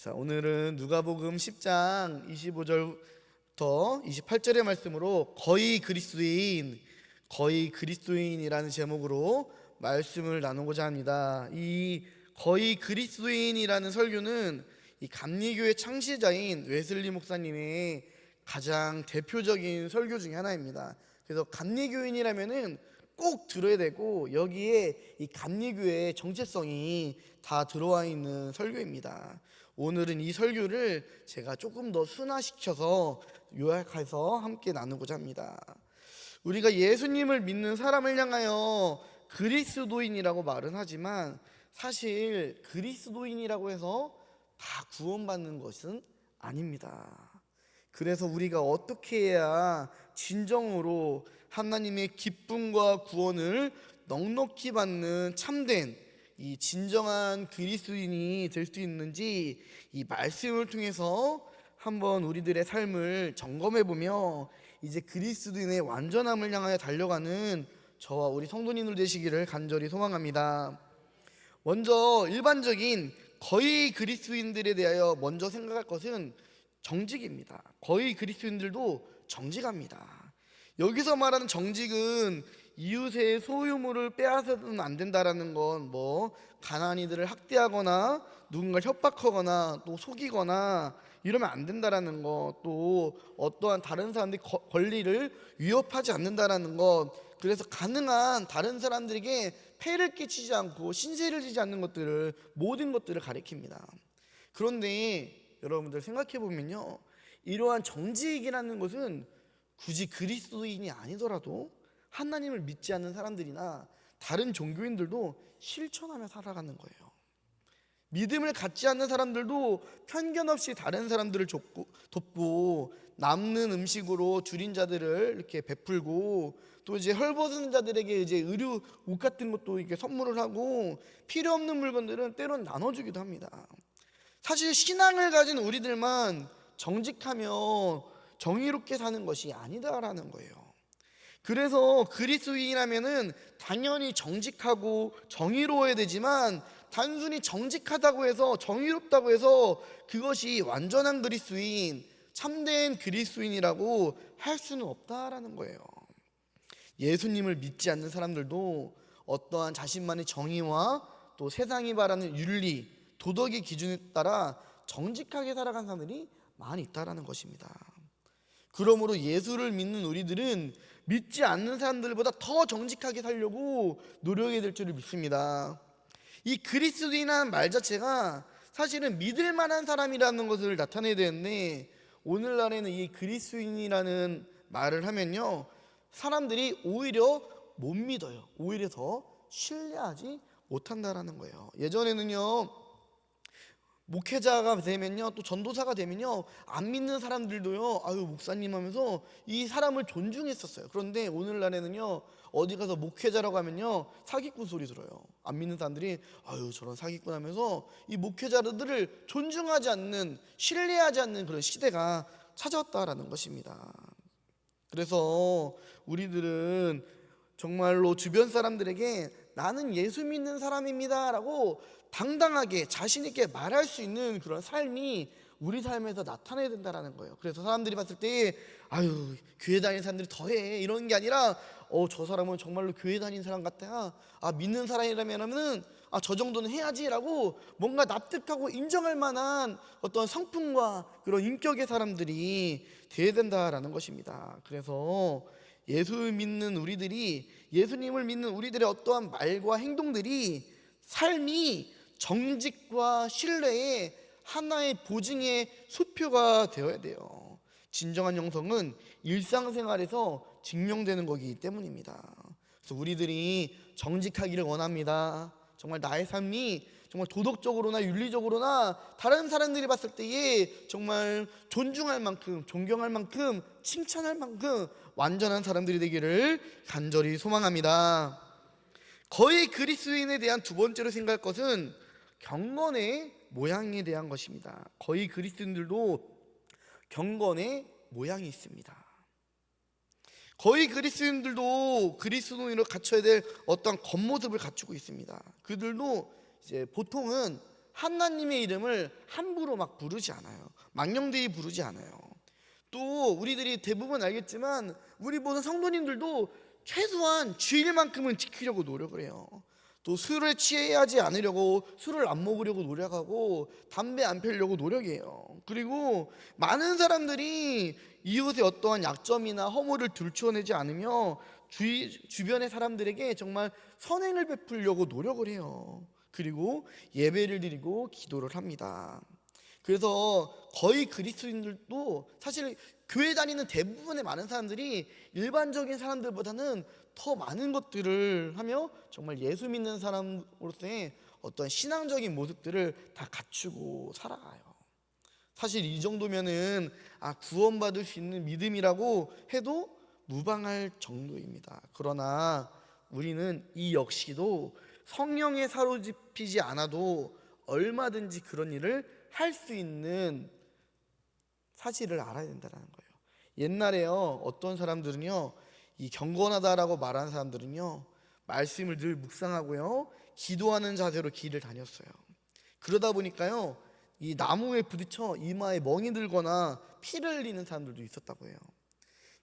자, 오늘은 누가복음 10장 25절부터 28절의 말씀으로 거의 그리스도인이라는 제목으로 말씀을 나누고자 합니다. 이 거의 그리스도인이라는 설교는 이 감리교의 창시자인 웨슬리 목사님의 가장 대표적인 설교 중에 하나입니다. 그래서 감리교인이라면은 꼭 들어야 되고, 여기에 이 감리교의 정체성이 다 들어와 있는 설교입니다. 오늘은 이 설교를 제가 조금 더 순화시켜서 요약해서 함께 나누고자 합니다. 우리가 예수님을 믿는 사람을 향하여 그리스도인이라고 말은 하지만, 사실 그리스도인이라고 해서 다 구원받는 것은 아닙니다. 그래서 우리가 어떻게 해야 진정으로 하나님의 기쁨과 구원을 넉넉히 받는 참된 이 진정한 그리스도인이 될 수 있는지, 이 말씀을 통해서 한번 우리들의 삶을 점검해보며 이제 그리스도인의 완전함을 향하여 달려가는 저와 우리 성도님들 되시기를 간절히 소망합니다. 먼저 일반적인 거의 그리스도인들에 대하여 먼저 생각할 것은 정직입니다. 거의 그리스도인들도 정직합니다. 여기서 말하는 정직은 이웃의 소유물을 빼앗아서는 안 된다라는 건 가난이들을 학대하거나 누군가를 협박하거나 또 속이거나 이러면 안 된다라는 것, 또 어떠한 다른 사람들의 권리를 위협하지 않는다라는 것, 그래서 가능한 다른 사람들에게 폐를 끼치지 않고 신세를 지지 않는 것들을, 모든 것들을 가리킵니다. 그런데 여러분들 생각해 보면요, 이러한 정직이라는 것은 굳이 그리스도인이 아니더라도 하나님을 믿지 않는 사람들이나 다른 종교인들도 실천하며 살아가는 거예요. 믿음을 갖지 않는 사람들도 편견 없이 다른 사람들을 돕고 남는 음식으로 줄인 자들을 이렇게 베풀고, 또 이제 헐벗은 자들에게 이제 의류 옷 같은 것도 이렇게 선물을 하고, 필요 없는 물건들은 때론 나눠주기도 합니다. 사실 신앙을 가진 우리들만 정직하며 정의롭게 사는 것이 아니다라는 거예요. 그래서 그리스도인이라면은 당연히 정직하고 정의로워야 되지만, 단순히 정직하다고 해서, 정의롭다고 해서 그것이 완전한 그리스도인, 참된 그리스도인이라고 할 수는 없다라는 거예요. 예수님을 믿지 않는 사람들도 어떠한 자신만의 정의와 또 세상이 바라는 윤리, 도덕의 기준에 따라 정직하게 살아간 사람들이 많이 있다라는 것입니다. 그러므로 예수를 믿는 우리들은 믿지 않는 사람들보다 더 정직하게 살려고 노력해야 될 줄을 믿습니다. 이 그리스도인이라는 말 자체가 사실은 믿을 만한 사람이라는 것을 나타내야 되는데, 오늘날에는 이 그리스도인이라는 말을 하면요, 사람들이 오히려 못 믿어요. 오히려 더 신뢰하지 못한다라는 거예요. 예전에는요, 목회자가 되면요, 또 전도사가 되면요, 안 믿는 사람들도요, 아유 목사님 하면서 이 사람을 존중했었어요. 그런데 오늘날에는요, 어디 가서 목회자라고 하면요, 사기꾼 소리 들어요. 안 믿는 사람들이 아유 저런 사기꾼 하면서 이 목회자들을 존중하지 않는, 신뢰하지 않는 그런 시대가 찾아왔다라는 것입니다. 그래서 우리들은 정말로 주변 사람들에게 나는 예수 믿는 사람입니다 라고 당당하게 자신 있게 말할 수 있는 그런 삶이 우리 삶에서 나타나야 된다는 거예요. 그래서 사람들이 봤을 때 아유 교회 다니는 사람들이 더해 이런 게 아니라, 저 사람은 정말로 교회 다니는 사람 같아, 믿는 사람이라면은 저 정도는 해야지라고 뭔가 납득하고 인정할 만한 어떤 성품과 그런 인격의 사람들이 돼야 된다라는 것입니다. 그래서 예수님을 믿는 우리들의 어떠한 말과 행동들이, 삶이 정직과 신뢰의 하나의 보증의 수표가 되어야 돼요. 진정한 영성은 일상생활에서 증명되는 거기 때문입니다. 그래서 우리들이 정직하기를 원합니다. 정말 나의 삶이 정말 도덕적으로나 윤리적으로나 다른 사람들이 봤을 때에 정말 존중할 만큼, 존경할 만큼, 칭찬할 만큼 완전한 사람들이 되기를 간절히 소망합니다. 거의 그리스도인에 대한 두 번째로 생각할 것은 경건의 모양에 대한 것입니다. 거의 그리스도인들도 경건의 모양이 있습니다. 거의 그리스도인들도 그리스도인으로 갖춰야 될 어떤 겉모습을 갖추고 있습니다. 그들도 이제 보통은 하나님의 이름을 함부로 막 부르지 않아요. 망령되이 부르지 않아요. 또 우리들이 대부분 알겠지만 우리 모든 성도님들도 최소한 주일만큼은 지키려고 노력을 해요. 또 술에 취하지 않으려고 술을 안 먹으려고 노력하고 담배 안 피우려고 노력해요. 그리고 많은 사람들이 이웃의 어떠한 약점이나 허물을 들추어내지 않으며 주변의 사람들에게 정말 선행을 베풀려고 노력을 해요. 그리고 예배를 드리고 기도를 합니다. 그래서 거의 그리스도인들도 사실 교회 다니는 대부분의 많은 사람들이 일반적인 사람들보다는 더 많은 것들을 하며 정말 예수 믿는 사람으로서의 어떤 신앙적인 모습들을 다 갖추고 살아가요. 사실 이 정도면은 구원받을 수 있는 믿음이라고 해도 무방할 정도입니다. 그러나 우리는 이 역시도 성령에 사로잡히지 않아도 얼마든지 그런 일을 할 수 있는 사실을 알아야 된다는 거예요. 옛날에요, 어떤 사람들은요, 이 경건하다라고 말하는 사람들은요, 말씀을 늘 묵상하고요, 기도하는 자세로 길을 다녔어요. 그러다 보니까요, 이 나무에 부딪혀 이마에 멍이 들거나 피를 흘리는 사람들도 있었다고 해요.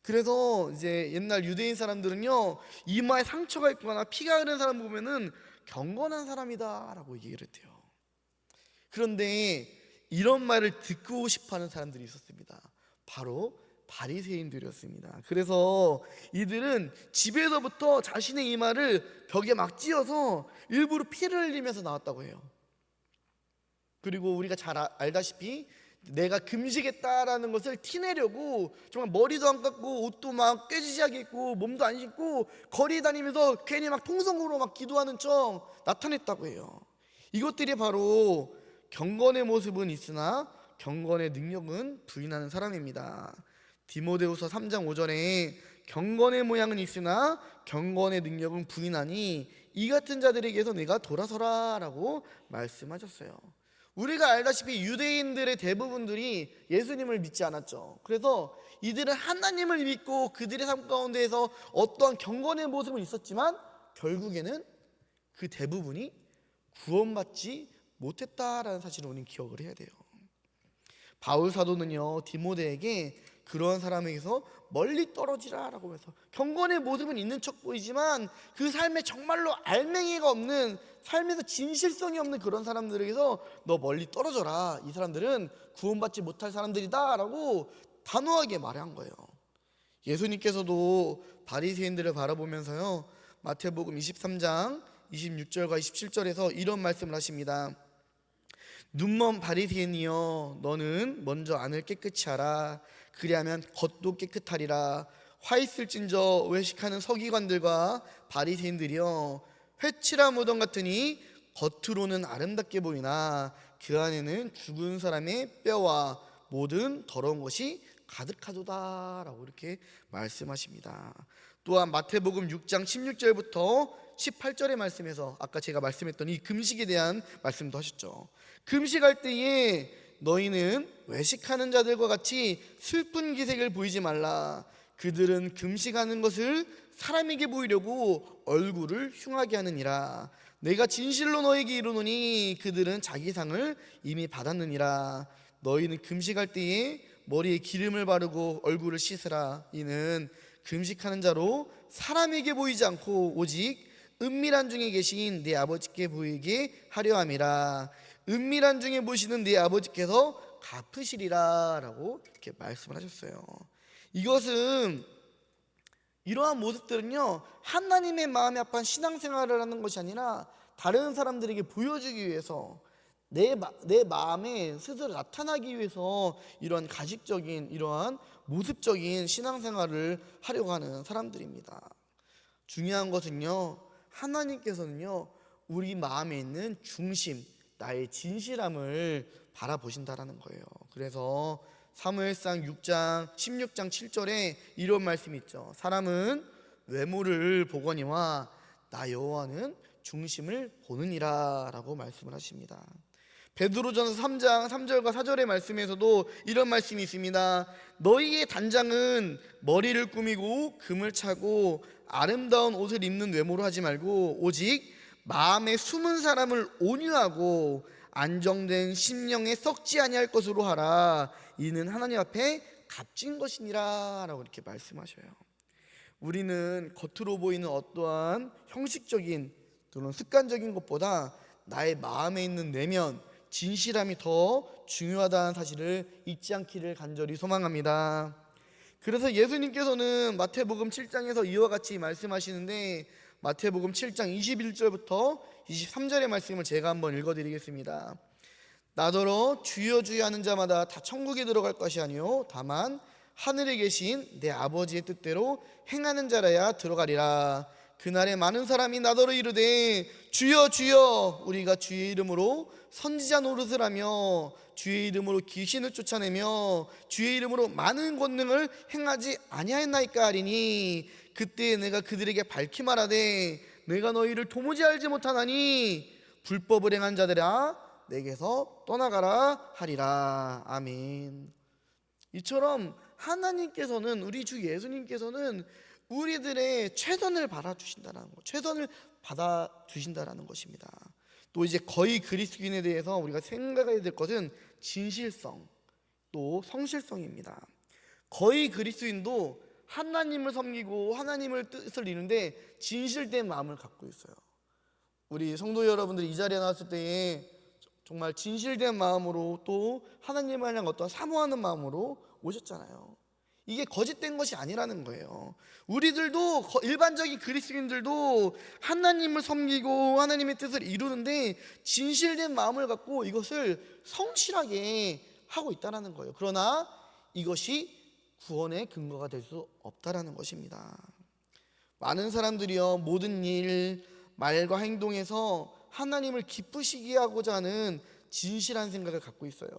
그래서 이제 옛날 유대인 사람들은요, 이마에 상처가 있거나 피가 흐르는 사람 보면은 경건한 사람이다라고 얘기를 했대요. 그런데 이런 말을 듣고 싶어하는 사람들이 있었습니다. 바로 바리새인들이었습니다. 그래서 이들은 집에서부터 자신의 이마를 벽에 막 찧어서 일부러 피를 흘리면서 나왔다고 해요. 그리고 우리가 잘 알다시피 내가 금식했다라는 것을 티내려고 정말 머리도 안 감고 옷도 막 꾀지지하게 입고 몸도 안 씻고 거리 다니면서 괜히 막 통성으로 막 기도하는 척 나타냈다고 해요. 이것들이 바로 경건의 모습은 있으나 경건의 능력은 부인하는 사람입니다. 디모데후서 3장 5절에 경건의 모양은 있으나 경건의 능력은 부인하니 이 같은 자들에게서 내가 돌아서라 라고 말씀하셨어요. 우리가 알다시피 유대인들의 대부분들이 예수님을 믿지 않았죠. 그래서 이들은 하나님을 믿고 그들의 삶 가운데에서 어떠한 경건의 모습은 있었지만 결국에는 그 대부분이 구원받지 못했다라는 사실을 우리는 기억을 해야 돼요. 바울 사도는요, 디모데에게 그러한 사람에게서 멀리 떨어지라라고 해서 경건의 모습은 있는 척 보이지만 그 삶에 정말로 알맹이가 없는, 삶에서 진실성이 없는 그런 사람들에게서 너 멀리 떨어져라, 이 사람들은 구원받지 못할 사람들이다 라고 단호하게 말한 거예요. 예수님께서도 바리새인들을 바라보면서요, 마태복음 23장 26절과 27절에서 이런 말씀을 하십니다. 눈먼 바리새인이여, 너는 먼저 안을 깨끗이 하라. 그리하면 겉도 깨끗하리라. 화 있을진저 외식하는 서기관들과 바리새인들이여, 회칠한 무덤 같으니 겉으로는 아름답게 보이나 그 안에는 죽은 사람의 뼈와 모든 더러운 것이 가득하도다 라고 이렇게 말씀하십니다. 또한 마태복음 6장 16절부터 18절의 말씀에서 아까 제가 말씀했던 이 금식에 대한 말씀도 하셨죠. 금식할 때에 너희는 외식하는 자들과 같이 슬픈 기색을 보이지 말라. 그들은 금식하는 것을 사람에게 보이려고 얼굴을 흉하게 하느니라. 내가 진실로 너에게 이르노니 그들은 자기 상을 이미 받았느니라. 너희는 금식할 때에 머리에 기름을 바르고 얼굴을 씻으라. 이는 금식하는 자로 사람에게 보이지 않고 오직 은밀한 중에 계신 네 아버지께 보이게 하려 함이라. 은밀한 중에 보시는 네 아버지께서 갚으시리라 라고 이렇게 말씀을 하셨어요. 이것은, 이러한 모습들은요, 하나님의 마음에 합한 신앙생활을 하는 것이 아니라 다른 사람들에게 보여주기 위해서, 내 마음에 스스로 나타나기 위해서 이러한 가식적인, 이러한 모습적인 신앙생활을 하려고 하는 사람들입니다. 중요한 것은요, 하나님께서는요, 우리 마음에 있는 중심, 나의 진실함을 바라보신다라는 거예요. 그래서 사무엘상 6장 16장 7절에 이런 말씀이 있죠. 사람은 외모를 보거니와 나 여호와는 중심을 보느니라 라고 말씀을 하십니다. 베드로전서 3장 3절과 4절의 말씀에서도 이런 말씀이 있습니다. 너희의 단장은 머리를 꾸미고 금을 차고 아름다운 옷을 입는 외모로 하지 말고 오직 마음에 숨은 사람을 온유하고 안정된 심령에 썩지 아니할 것으로 하라. 이는 하나님 앞에 값진 것이니라 라고 이렇게 말씀하셔요. 우리는 겉으로 보이는 어떠한 형식적인 또는 습관적인 것보다 나의 마음에 있는 내면, 진실함이 더 중요하다는 사실을 잊지 않기를 간절히 소망합니다. 그래서 예수님께서는 마태복음 7장에서 이와 같이 말씀하시는데, 마태복음 7장 21절부터 23절의 말씀을 제가 한번 읽어드리겠습니다. 나더러 주여 주여 하는 자마다 다 천국에 들어갈 것이 아니요 다만 하늘에 계신 내 아버지의 뜻대로 행하는 자라야 들어가리라. 그날에 많은 사람이 나더러 이르되 주여 주여 우리가 주의 이름으로 선지자 노릇을 하며 주의 이름으로 귀신을 쫓아내며 주의 이름으로 많은 권능을 행하지 아니하였나이까 하리니, 그때 내가 그들에게 밝히 말하되 내가 너희를 도무지 알지 못하나니 불법을 행한 자들아 내게서 떠나가라 하리라. 아멘. 이처럼 하나님께서는, 우리 주 예수님께서는 우리들의 최선을 받아주신다는 것, 최선을 받아주신다라는 것입니다. 또 이제 거의 그리스도인에 대해서 우리가 생각해야 될 것은 진실성, 또 성실성입니다. 거의 그리스도인도 하나님을 섬기고 하나님을 뜻을 이루는데 진실된 마음을 갖고 있어요. 우리 성도 여러분들이 이 자리에 나왔을 때에 정말 진실된 마음으로 또 하나님을 향한 어떤 사모하는 마음으로 오셨잖아요. 이게 거짓된 것이 아니라는 거예요. 우리들도, 일반적인 그리스도인들도 하나님을 섬기고 하나님의 뜻을 이루는데 진실된 마음을 갖고 이것을 성실하게 하고 있다는 거예요. 그러나 이것이 구원의 근거가 될 수 없다라는 것입니다. 많은 사람들이요, 모든 일, 말과 행동에서 하나님을 기쁘시게 하고자 하는 진실한 생각을 갖고 있어요.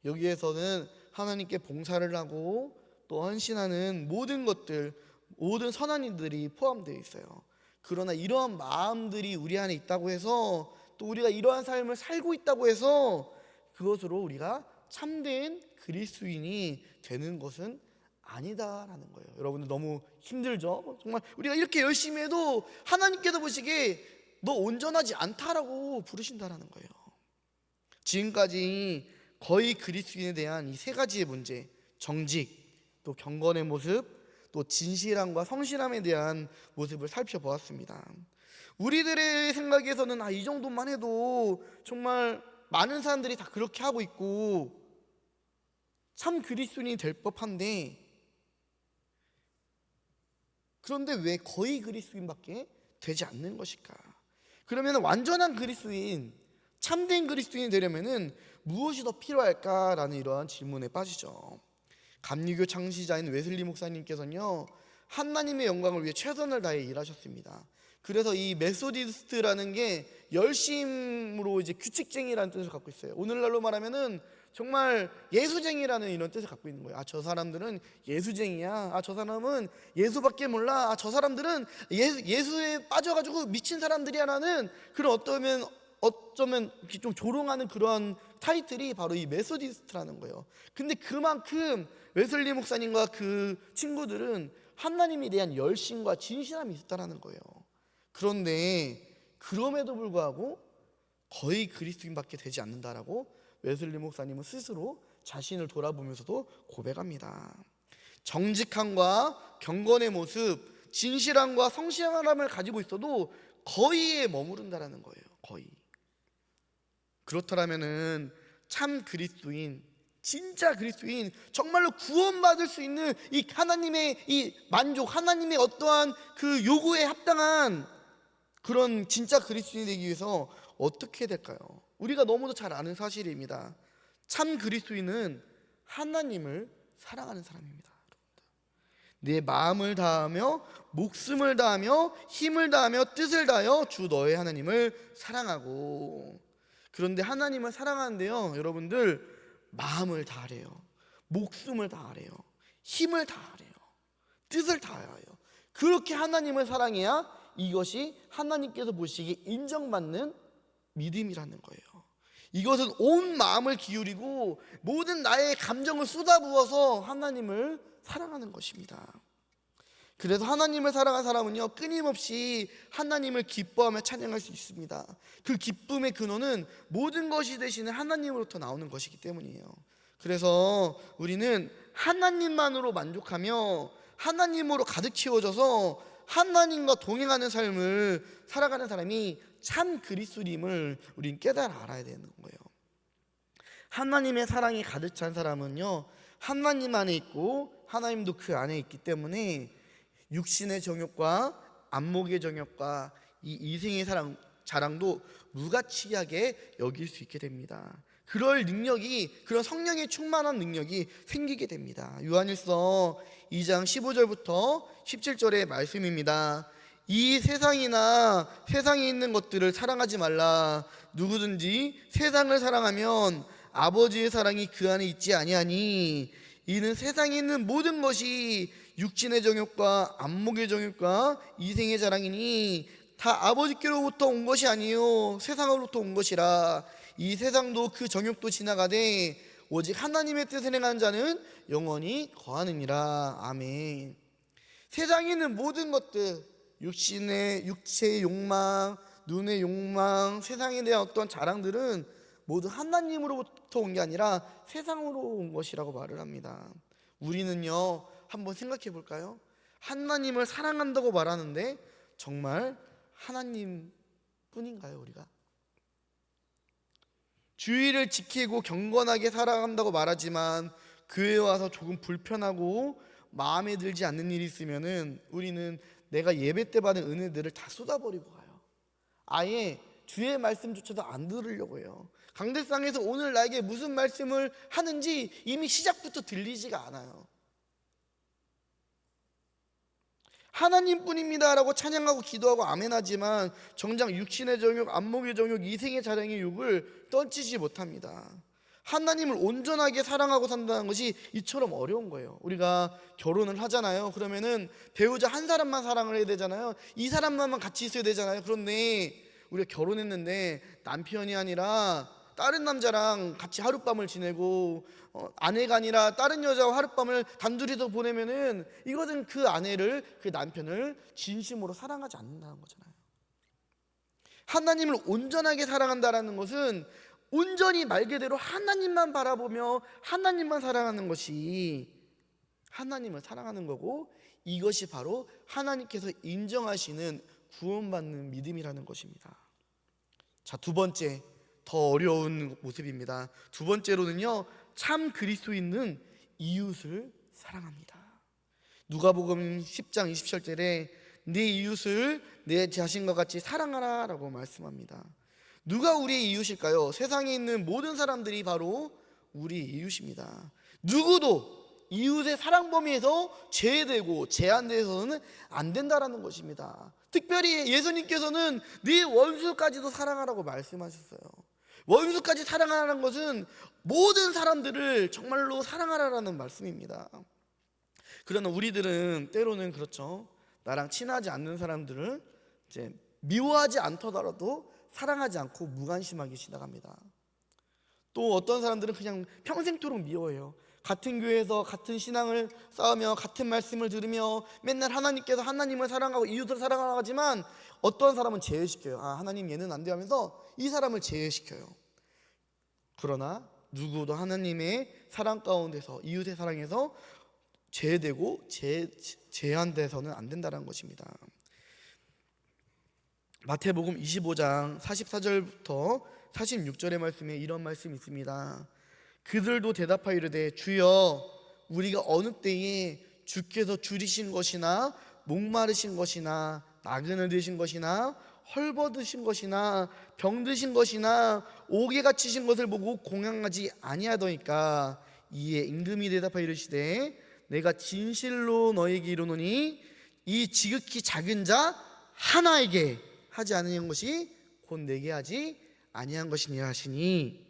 여기에서는 하나님께 봉사를 하고 또 헌신하는 모든 것들, 모든 선한 일들이 포함되어 있어요. 그러나 이러한 마음들이 우리 안에 있다고 해서, 또 우리가 이러한 삶을 살고 있다고 해서 그것으로 우리가 참된 그리스도인이 되는 것은 아니다라는 거예요. 여러분들 너무 힘들죠? 정말 우리가 이렇게 열심히 해도 하나님께서 보시기에 너 온전하지 않다라고 부르신다라는 거예요. 지금까지 거의 그리스도인에 대한 이 세 가지의 문제, 정직, 또 경건의 모습, 또 진실함과 성실함에 대한 모습을 살펴보았습니다. 우리들의 생각에서는 이 정도만 해도 정말 많은 사람들이 다 그렇게 하고 있고 참 그리스도인이 될 법한데, 그런데 왜 거의 그리스도인밖에 되지 않는 것일까? 그러면 완전한 그리스도인, 참된 그리스도인이 되려면 무엇이 더 필요할까라는 이러한 질문에 빠지죠. 감리교 창시자인 웨슬리 목사님께서는요, 하나님의 영광을 위해 최선을 다해 일하셨습니다. 그래서 이 메소디스트라는 게 열심으로 이제 규칙쟁이라는 뜻을 갖고 있어요. 오늘날로 말하면은 정말 예수쟁이라는 이런 뜻을 갖고 있는 거예요. 저 사람들은 예수쟁이야. 저 사람은 예수밖에 몰라. 저 사람들은 예수에 빠져가지고 미친 사람들이야라는 그런 어쩌면 좀 조롱하는 그런 타이틀이 바로 이 메소디스트라는 거예요. 근데 그만큼 웨슬리 목사님과 그 친구들은 하나님에 대한 열심과 진실함이 있었다는 거예요. 그런데 그럼에도 불구하고 거의 그리스도인밖에 되지 않는다라고 웨슬리 목사님은 스스로 자신을 돌아보면서도 고백합니다. 정직함과 경건의 모습, 진실함과 성실함을 가지고 있어도 거의에 머무른다라는 거예요. 거의. 그렇다면은 참 그리스도인, 진짜 그리스도인, 정말로 구원받을 수 있는 이 하나님의 이 만족, 하나님의 어떠한 그 요구에 합당한 그런 진짜 그리스도인이 되기 위해서 어떻게 될까요? 우리가 너무도 잘 아는 사실입니다. 참 그리스도인은 하나님을 사랑하는 사람입니다. 내 마음을 다하며 목숨을 다하며 힘을 다하며 뜻을 다하여 주 너의 하나님을 사랑하고. 그런데 하나님을 사랑하는데요, 여러분들 마음을 다하래요, 목숨을 다하래요, 힘을 다하래요, 뜻을 다하래요. 그렇게 하나님을 사랑해야 이것이 하나님께서 보시기에 인정받는 믿음이라는 거예요. 이것은 온 마음을 기울이고 모든 나의 감정을 쏟아부어서 하나님을 사랑하는 것입니다. 그래서 하나님을 사랑한 사람은요, 끊임없이 하나님을 기뻐하며 찬양할 수 있습니다. 그 기쁨의 근원은 모든 것이 되시는 하나님으로부터 나오는 것이기 때문이에요. 그래서 우리는 하나님만으로 만족하며 하나님으로 가득 채워져서 하나님과 동행하는 삶을 살아가는 사람이 참 그리스도임을 우린 깨달아 알아야 되는 거예요. 하나님의 사랑이 가득 찬 사람은요, 하나님 안에 있고 하나님도 그 안에 있기 때문에 육신의 정욕과 안목의 정욕과 이 이생의 자랑도 무가치하게 여길 수 있게 됩니다. 그럴 능력이, 그런 성령의 충만한 능력이 생기게 됩니다. 요한일서 2장 15절부터 17절의 말씀입니다. 이 세상이나 세상에 있는 것들을 사랑하지 말라. 누구든지 세상을 사랑하면 아버지의 사랑이 그 안에 있지 아니하니, 이는 세상에 있는 모든 것이 육신의 정욕과 안목의 정욕과 이생의 자랑이니 다 아버지께로부터 온 것이 아니요 세상으로부터 온 것이라. 이 세상도 그 정욕도 지나가되 오직 하나님의 뜻을 행하는 자는 영원히 거하느니라. 아멘. 세상에 있는 모든 것들, 육체의 욕망, 눈의 욕망, 세상에 대한 어떤 자랑들은 모두 하나님으로부터 온 게 아니라 세상으로 온 것이라고 말을 합니다. 우리는요, 한번 생각해 볼까요? 하나님을 사랑한다고 말하는데 정말 하나님 뿐인가요, 우리가? 주의를 지키고 경건하게 살아간다고 말하지만 교회에 와서 조금 불편하고 마음에 들지 않는 일이 있으면은 우리는 내가 예배 때 받은 은혜들을 다 쏟아버리고 가요. 아예 주의 말씀조차도 안 들으려고 해요. 강대상에서 오늘 나에게 무슨 말씀을 하는지 이미 시작부터 들리지가 않아요. 하나님뿐입니다라고 찬양하고 기도하고 아멘하지만 정작 육신의 정욕, 안목의 정욕, 이생의 자랑의 욕을 떨치지 못합니다. 하나님을 온전하게 사랑하고 산다는 것이 이처럼 어려운 거예요. 우리가 결혼을 하잖아요. 그러면은 배우자 한 사람만 사랑을 해야 되잖아요. 이 사람만만 같이 있어야 되잖아요. 그런데 우리가 결혼했는데 남편이 아니라 다른 남자랑 같이 하룻밤을 지내고 아내가 아니라 다른 여자와 하룻밤을 단둘이서 보내면은 이것은 그 아내를, 그 남편을 진심으로 사랑하지 않는다는 거잖아요. 하나님을 온전하게 사랑한다라는 것은 온전히 말 그대로 하나님만 바라보며 하나님만 사랑하는 것이 하나님을 사랑하는 거고, 이것이 바로 하나님께서 인정하시는 구원받는 믿음이라는 것입니다. 자, 두 번째, 더 어려운 모습입니다. 두 번째로는요, 참 그리스도인은 이웃을 사랑합니다. 누가복음 10장 27절에 네 이웃을 내 자신과 같이 사랑하라 라고 말씀합니다. 누가 우리의 이웃일까요? 세상에 있는 모든 사람들이 바로 우리 이웃입니다. 누구도 이웃의 사랑 범위에서 제외되고 제한돼서는 안 된다라는 것입니다. 특별히 예수님께서는 네 원수까지도 사랑하라고 말씀하셨어요. 원수까지 사랑하라는 것은 모든 사람들을 정말로 사랑하라는 말씀입니다. 그러나 우리들은 때로는 그렇죠. 나랑 친하지 않는 사람들을 이제 미워하지 않더라도 사랑하지 않고 무관심하게 지나갑니다. 또 어떤 사람들은 그냥 평생토록 미워해요. 같은 교회에서 같은 신앙을 쌓으며 같은 말씀을 들으며 맨날 하나님께서 하나님을 사랑하고 이웃을 사랑하지만 어떤 사람은 제외시켜요. 아, 하나님 얘는 안 돼 하면서 이 사람을 제외시켜요. 그러나 누구도 하나님의 사랑 가운데서, 이웃의 사랑에서 제외되고 제한돼서는 안 된다는 것입니다. 마태복음 25장 44절부터 46절의 말씀에 이런 말씀이 있습니다. 그들도 대답하여 이르되 주여 우리가 어느 때에 주께서 줄이신 것이나 목마르신 것이나 나그네 되신 것이나 헐벗으신 것이나 병드신 것이나 옥에 갇히신 것을 보고 공양하지 아니하더이까. 이에 임금이 대답하여 이르시되 내가 진실로 너에게 이르노니 이 지극히 작은 자 하나에게 하지 않으신 것이 곧 내게 하지 아니한 것이니라 하시니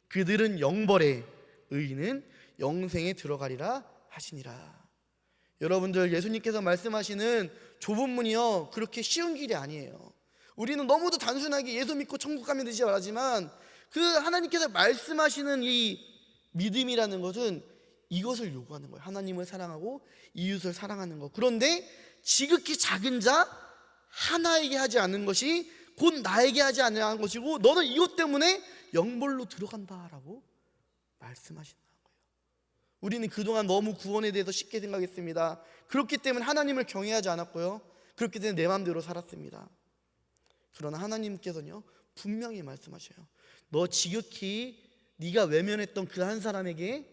그들은 영벌에 의인은 영생에 들어가리라 하시니라. 여러분들, 예수님께서 말씀하시는 좁은 문이요 그렇게 쉬운 길이 아니에요. 우리는 너무도 단순하게 예수 믿고 천국 가면 되지 말하지만 그 하나님께서 말씀하시는 이 믿음이라는 것은 이것을 요구하는 거예요. 하나님을 사랑하고 이웃을 사랑하는 것. 그런데 지극히 작은 자 하나에게 하지 않는 것이 곧 나에게 하지 않는 것이고 너는 이것 때문에 영벌로 들어간다라고 말씀하신다는 거예요. 우리는 그동안 너무 구원에 대해서 쉽게 생각했습니다. 그렇기 때문에 하나님을 경외하지 않았고요, 그렇기 때문에 내 마음대로 살았습니다. 그러나 하나님께서는요 분명히 말씀하셔요. 너 지극히 네가 외면했던 그 한 사람에게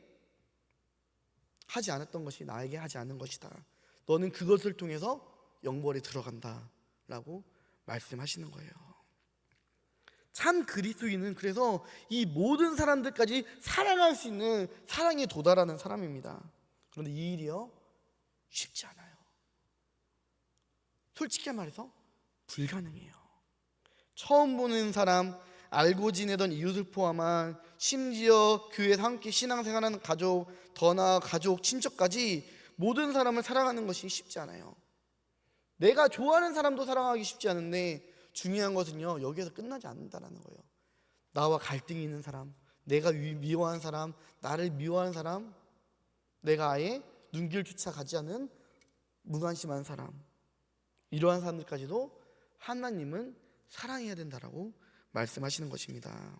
하지 않았던 것이 나에게 하지 않는 것이다. 너는 그것을 통해서 영벌에 들어간다 라고 말씀하시는 거예요. 참 그리스도인은 그래서 이 모든 사람들까지 사랑할 수 있는 사랑에 도달하는 사람입니다. 그런데 이 일이요 쉽지 않아요. 솔직히 말해서 불가능해요. 처음 보는 사람, 알고 지내던 이웃을 포함한 심지어 교회에서 함께 신앙생활하는 가족, 더 나아 가족, 친척까지 모든 사람을 사랑하는 것이 쉽지 않아요. 내가 좋아하는 사람도 사랑하기 쉽지 않은데 중요한 것은요 여기에서 끝나지 않는다는 거예요. 나와 갈등이 있는 사람, 내가 미워하는 사람, 나를 미워하는 사람, 내가 아예 눈길조차 가지 않은 무관심한 사람, 이러한 사람들까지도 하나님은 사랑해야 된다라고 말씀하시는 것입니다.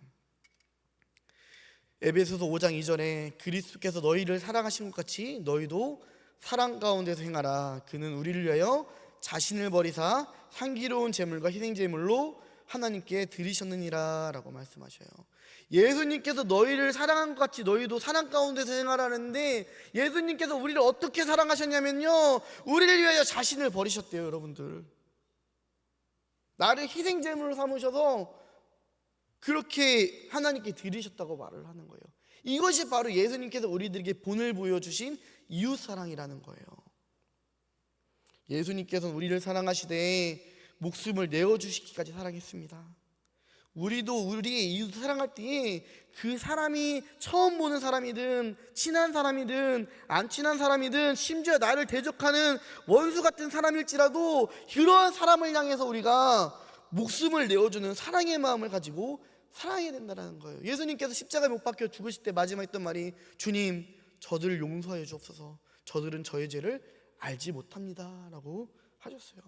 에베소서 5장 2절에 그리스도께서 너희를 사랑하신 것 같이 너희도 사랑 가운데서 행하라. 그는 우리를 위하여 자신을 버리사 향기로운 제물과 희생 제물로 하나님께 드리셨느니라 라고 말씀하셔요. 예수님께서 너희를 사랑한 것 같이 너희도 사랑 가운데서 행하라는데 예수님께서 우리를 어떻게 사랑하셨냐면요 우리를 위하여 자신을 버리셨대요. 여러분들, 나를 희생 제물로 삼으셔서 그렇게 하나님께 드리셨다고 말을 하는 거예요. 이것이 바로 예수님께서 우리들에게 본을 보여주신 이웃사랑이라는 거예요. 예수님께서는 우리를 사랑하시되 목숨을 내어주시기까지 사랑했습니다. 우리도 우리의 이웃을 사랑할 때에 그 사람이 처음 보는 사람이든 친한 사람이든 안 친한 사람이든 심지어 나를 대적하는 원수 같은 사람일지라도 그러한 사람을 향해서 우리가 목숨을 내어주는 사랑의 마음을 가지고 사랑해야 된다는 거예요. 예수님께서 십자가에 못 박혀 죽으실 때 마지막 했던 말이 주님 저들을 용서해 주옵소서, 저들은 저의 죄를 알지 못합니다 라고 하셨어요.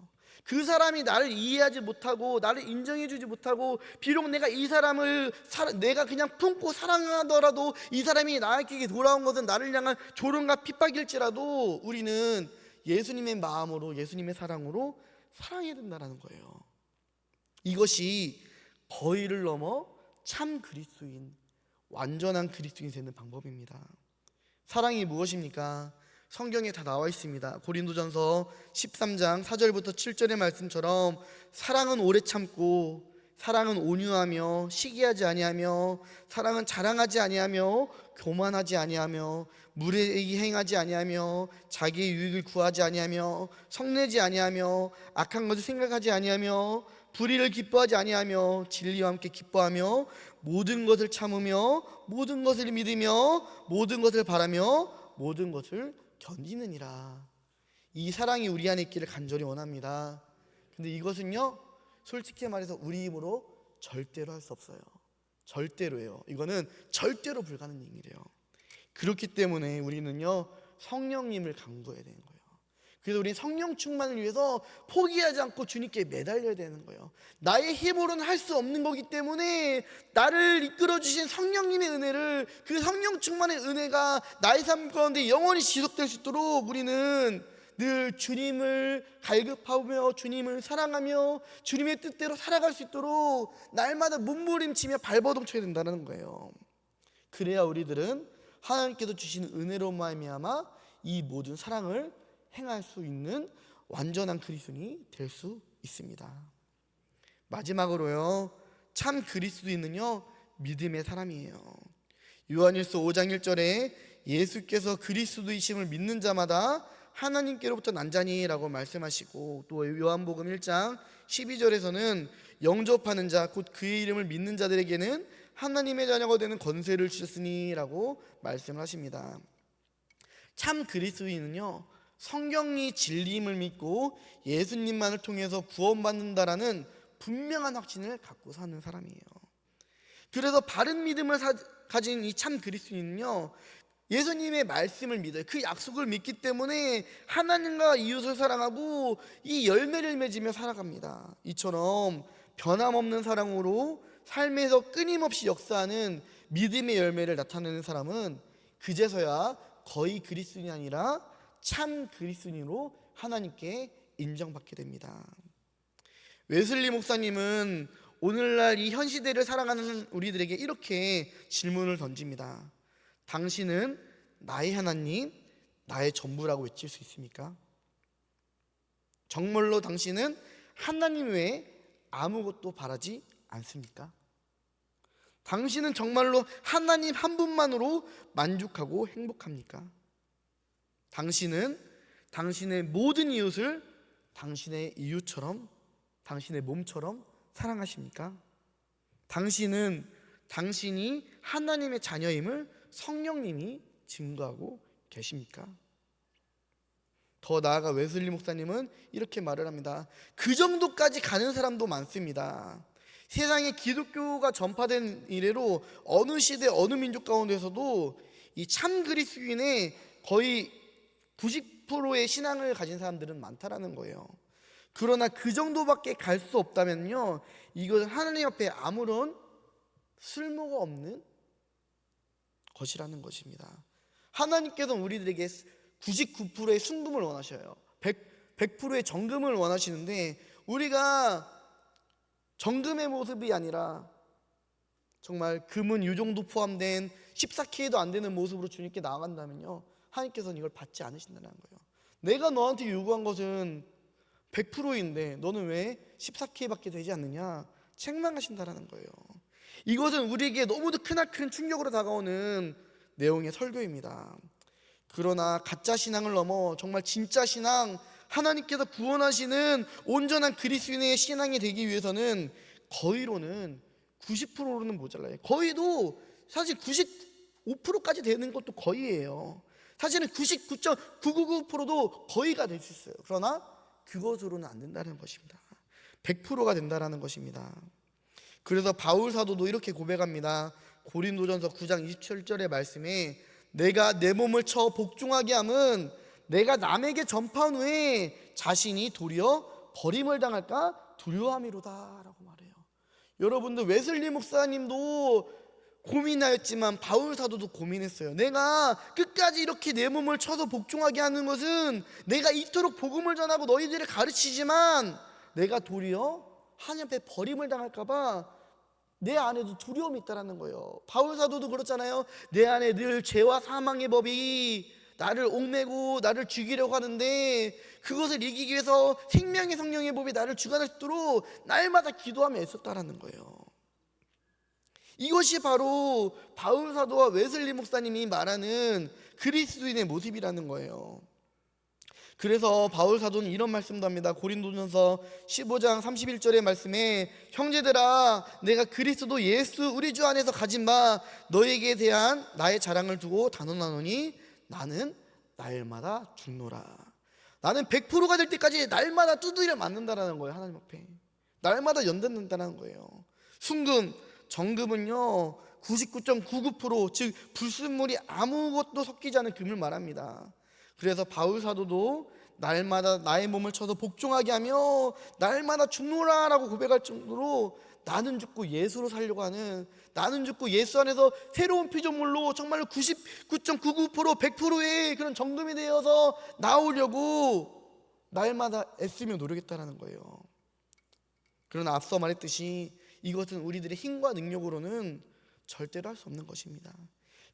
그 사람이 나를 이해하지 못하고 나를 인정해 주지 못하고 비록 내가 이 사람을 내가 그냥 품고 사랑하더라도 이 사람이 나에게 돌아온 것은 나를 향한 조롱과 핍박일지라도 우리는 예수님의 마음으로 예수님의 사랑으로 사랑해야 된다는 거예요. 이것이 거의를 넘어 참 그리스도인, 완전한 그리스도인이 되는 방법입니다. 사랑이 무엇입니까? 성경에 다 나와 있습니다. 고린도전서 13장 4절부터 7절의 말씀처럼 사랑은 오래 참고, 사랑은 온유하며 시기하지 아니하며, 사랑은 자랑하지 아니하며 교만하지 아니하며, 무례히 행하지 아니하며, 자기의 유익을 구하지 아니하며, 성내지 아니하며, 악한 것을 생각하지 아니하며, 불의를 기뻐하지 아니하며, 진리와 함께 기뻐하며, 모든 것을 참으며, 모든 것을 믿으며, 모든 것을 바라며, 모든 것을 견디느니라. 이 사랑이 우리 안에 있기를 간절히 원합니다. 근데 이것은요 솔직히 말해서 우리 힘으로 절대로 할 수 없어요. 절대로예요. 이거는 절대로 불가능한 일이에요. 그렇기 때문에 우리는요 성령님을 강구해야 되는 거예요. 그래서 우리는 성령 충만을 위해서 포기하지 않고 주님께 매달려야 되는 거예요. 나의 힘으로는 할 수 없는 거기 때문에 나를 이끌어 주신 성령님의 은혜를, 그 성령 충만의 은혜가 나의 삶 가운데 영원히 지속될 수 있도록 우리는 늘 주님을 갈급하며 주님을 사랑하며 주님의 뜻대로 살아갈 수 있도록 날마다 몸부림치며 발버둥쳐야 된다는 거예요. 그래야 우리들은 하나님께서 주신 은혜로 말미암아 이 모든 사랑을 행할 수 있는 완전한 그리스도인이 될 수 있습니다. 마지막으로요 참 그리스도인은요 믿음의 사람이에요. 요한일서 5장 1절에 예수께서 그리스도이심을 믿는 자마다 하나님께로부터 난자니 라고 말씀하시고, 또 요한복음 1장 12절에서는 영접하는 자 곧 그의 이름을 믿는 자들에게는 하나님의 자녀가 되는 권세를 주셨으니 라고 말씀을 하십니다. 참 그리스도인은요 성경이 진리임을 믿고 예수님만을 통해서 구원받는다라는 분명한 확신을 갖고 사는 사람이에요. 그래서 바른 믿음을 가진 이 참 그리스도인은요 예수님의 말씀을 믿어요. 그 약속을 믿기 때문에 하나님과 이웃을 사랑하고 이 열매를 맺으며 살아갑니다. 이처럼 변함없는 사랑으로 삶에서 끊임없이 역사하는 믿음의 열매를 나타내는 사람은 그제서야 거의 그리스도인이 아니라 참 그리스도인으로 하나님께 인정받게 됩니다. 웨슬리 목사님은 오늘날 이 현 시대를 살아가는 우리들에게 이렇게 질문을 던집니다. 당신은 나의 하나님, 나의 전부라고 외칠 수 있습니까? 정말로 당신은 하나님 외에 아무것도 바라지 않습니까? 당신은 정말로 하나님 한 분만으로 만족하고 행복합니까? 당신은 당신의 모든 이웃을 당신의 이웃처럼, 당신의 몸처럼 사랑하십니까? 당신은 당신이 하나님의 자녀임을 성령님이 증거하고 계십니까? 더 나아가 웨슬리 목사님은 이렇게 말을 합니다. 그 정도까지 가는 사람도 많습니다. 세상에 기독교가 전파된 이래로 어느 시대 어느 민족 가운데서도 이 참 그리스도인의 거의 90%의 신앙을 가진 사람들은 많다라는 거예요. 그러나 그 정도밖에 갈 수 없다면요, 이것은 하나님 앞에 아무런 쓸모가 없는 것이라는 것입니다. 하나님께서는 우리들에게 99%의 순금을 원하셔요. 100%의 정금을 원하시는데 우리가 정금의 모습이 아니라 정말 금은 이 정도 포함된 14K도 안 되는 모습으로 주님께 나아간다면요, 하나님께서는 이걸 받지 않으신다는 거예요. 내가 너한테 요구한 것은 100%인데 너는 왜 14K밖에 되지 않느냐, 책망하신다라는 거예요. 이것은 우리에게 너무도 크나큰 충격으로 다가오는 내용의 설교입니다. 그러나 가짜 신앙을 넘어 정말 진짜 신앙, 하나님께서 구원하시는 온전한 그리스도인의 신앙이 되기 위해서는 거의로는 90%로는 모자라요. 거의도 사실 95%까지 되는 것도 거의예요. 사실은 99.999%도 거의가 될 수 있어요. 그러나 그것으로는 안 된다는 것입니다. 100%가 된다는 것입니다. 그래서 바울 사도도 이렇게 고백합니다. 고린도전서 9장 27절의 말씀에 내가 내 몸을 쳐 복종하게 함은 내가 남에게 전파한 후에 자신이 도리어 버림을 당할까 두려워함이로다 라고 말해요. 여러분들, 웨슬리 목사님도 고민하였지만 바울 사도도 고민했어요. 내가 끝까지 이렇게 내 몸을 쳐서 복종하게 하는 것은 내가 이토록 복음을 전하고 너희들을 가르치지만 내가 도리어 하나님 앞에 버림을 당할까봐 내 안에도 두려움이 있다는 거예요. 바울 사도도 그렇잖아요. 내 안에 늘 죄와 사망의 법이 나를 옥매고 나를 죽이려고 하는데 그것을 이기기 위해서 생명의 성령의 법이 나를 주관할 수 있도록 날마다 기도하며 애썼다라는 거예요. 이것이 바로 바울 사도와 웨슬리 목사님이 말하는 그리스도인의 모습이라는 거예요. 그래서 바울 사도는 이런 말씀도 합니다. 고린도전서 15장 31절의 말씀에 형제들아, 내가 그리스도 예수 우리 주 안에서 가진 바 너에게 대한 나의 자랑을 두고 단언하노니 나는 날마다 죽노라. 나는 100%가 될 때까지 날마다 두드려 맞는다라는 거예요. 하나님 앞에 날마다 연단된다는 거예요. 순금, 정금은요 99.99%, 즉 불순물이 아무것도 섞이지 않은 금을 말합니다. 그래서 바울 사도도 날마다 나의 몸을 쳐서 복종하게 하며 날마다 죽노라 라고 고백할 정도로 나는 죽고 예수로 살려고 하는, 나는 죽고 예수 안에서 새로운 피조물로 정말로 99.99% 100%의 그런 정금이 되어서 나오려고 날마다 애쓰며 노력했다는 거예요. 그러나 앞서 말했듯이 이것은 우리들의 힘과 능력으로는 절대로 할 수 없는 것입니다.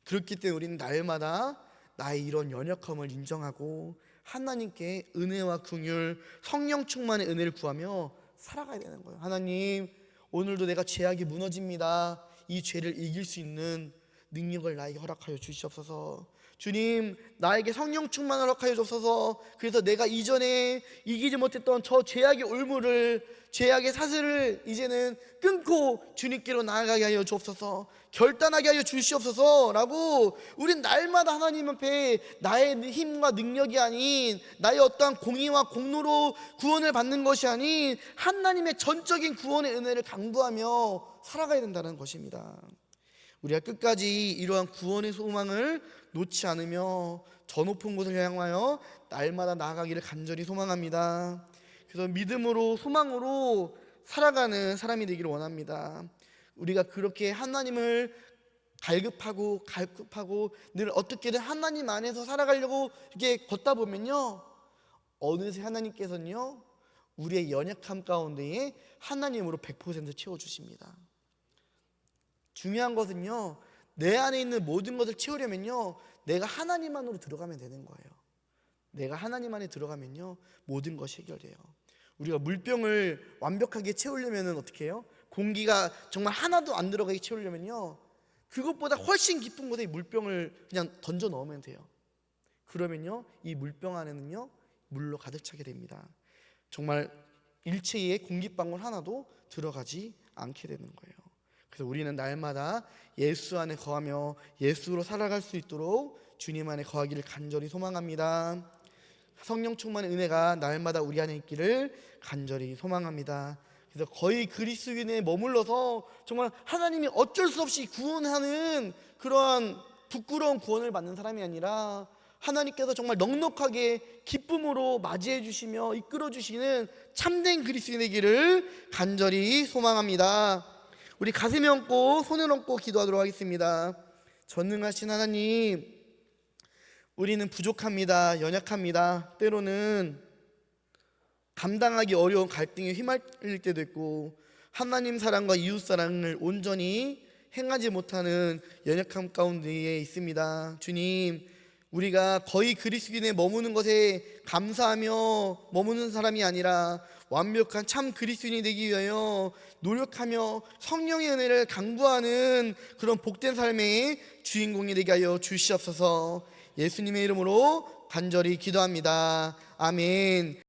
그렇기 때문에 우리는 날마다 나의 이런 연약함을 인정하고 하나님께 은혜와 긍휼, 성령 충만의 은혜를 구하며 살아가야 되는 거예요. 하나님, 오늘도 내가 죄악이 무너집니다. 이 죄를 이길 수 있는 능력을 나에게 허락하여 주시옵소서. 주님, 나에게 성령 충만을 허락하여 주옵소서. 그래서 내가 이전에 이기지 못했던 저 죄악의 올무를, 죄악의 사슬을 이제는 끊고 주님께로 나아가게 하여 주옵소서. 결단하게 하여 주시옵소서 라고 우린 날마다 하나님 앞에 나의 힘과 능력이 아닌, 나의 어떠한 공의와 공로로 구원을 받는 것이 아닌 하나님의 전적인 구원의 은혜를 강구하며 살아가야 된다는 것입니다. 우리가 끝까지 이러한 구원의 소망을 놓지 않으며 저 높은 곳을 향하여 날마다 나아가기를 간절히 소망합니다. 그래서 믿음으로 소망으로 살아가는 사람이 되기를 원합니다. 우리가 그렇게 하나님을 갈급하고 늘 어떻게든 하나님 안에서 살아가려고 이렇게 걷다 보면요, 어느새 하나님께서는요 우리의 연약함 가운데에 하나님으로 100% 채워주십니다. 중요한 것은요, 내 안에 있는 모든 것을 채우려면요 내가 하나님 안으로 들어가면 되는 거예요. 내가 하나님 안에 들어가면요 모든 것이 해결돼요. 우리가 물병을 완벽하게 채우려면 어떻게 해요? 공기가 정말 하나도 안 들어가게 채우려면요 그것보다 훨씬 깊은 곳에 물병을 그냥 던져 넣으면 돼요. 그러면요 이 물병 안에는요 물로 가득 차게 됩니다. 정말 일체의 공기방울 하나도 들어가지 않게 되는 거예요. 그래서 우리는 날마다 예수 안에 거하며 예수로 살아갈 수 있도록 주님 안에 거하기를 간절히 소망합니다. 성령 충만의 은혜가 날마다 우리 안에 있기를 간절히 소망합니다. 그래서 거의 그리스도인에 머물러서 정말 하나님이 어쩔 수 없이 구원하는 그러한 부끄러운 구원을 받는 사람이 아니라 하나님께서 정말 넉넉하게 기쁨으로 맞이해 주시며 이끌어 주시는 참된 그리스도인 되기를 간절히 소망합니다. 우리 가슴에 얹고 손을 얹고 기도하도록 하겠습니다. 전능하신 하나님, 우리는 부족합니다. 연약합니다. 때로는 감당하기 어려운 갈등에 휘말릴 때도 있고 하나님 사랑과 이웃 사랑을 온전히 행하지 못하는 연약함 가운데에 있습니다. 주님, 우리가 거의 그리스도인에 머무는 것에 감사하며 머무는 사람이 아니라 완벽한 참 그리스도인이 되기 위하여 노력하며 성령의 은혜를 강구하는 그런 복된 삶의 주인공이 되게 하여 주시옵소서. 예수님의 이름으로 간절히 기도합니다. 아멘.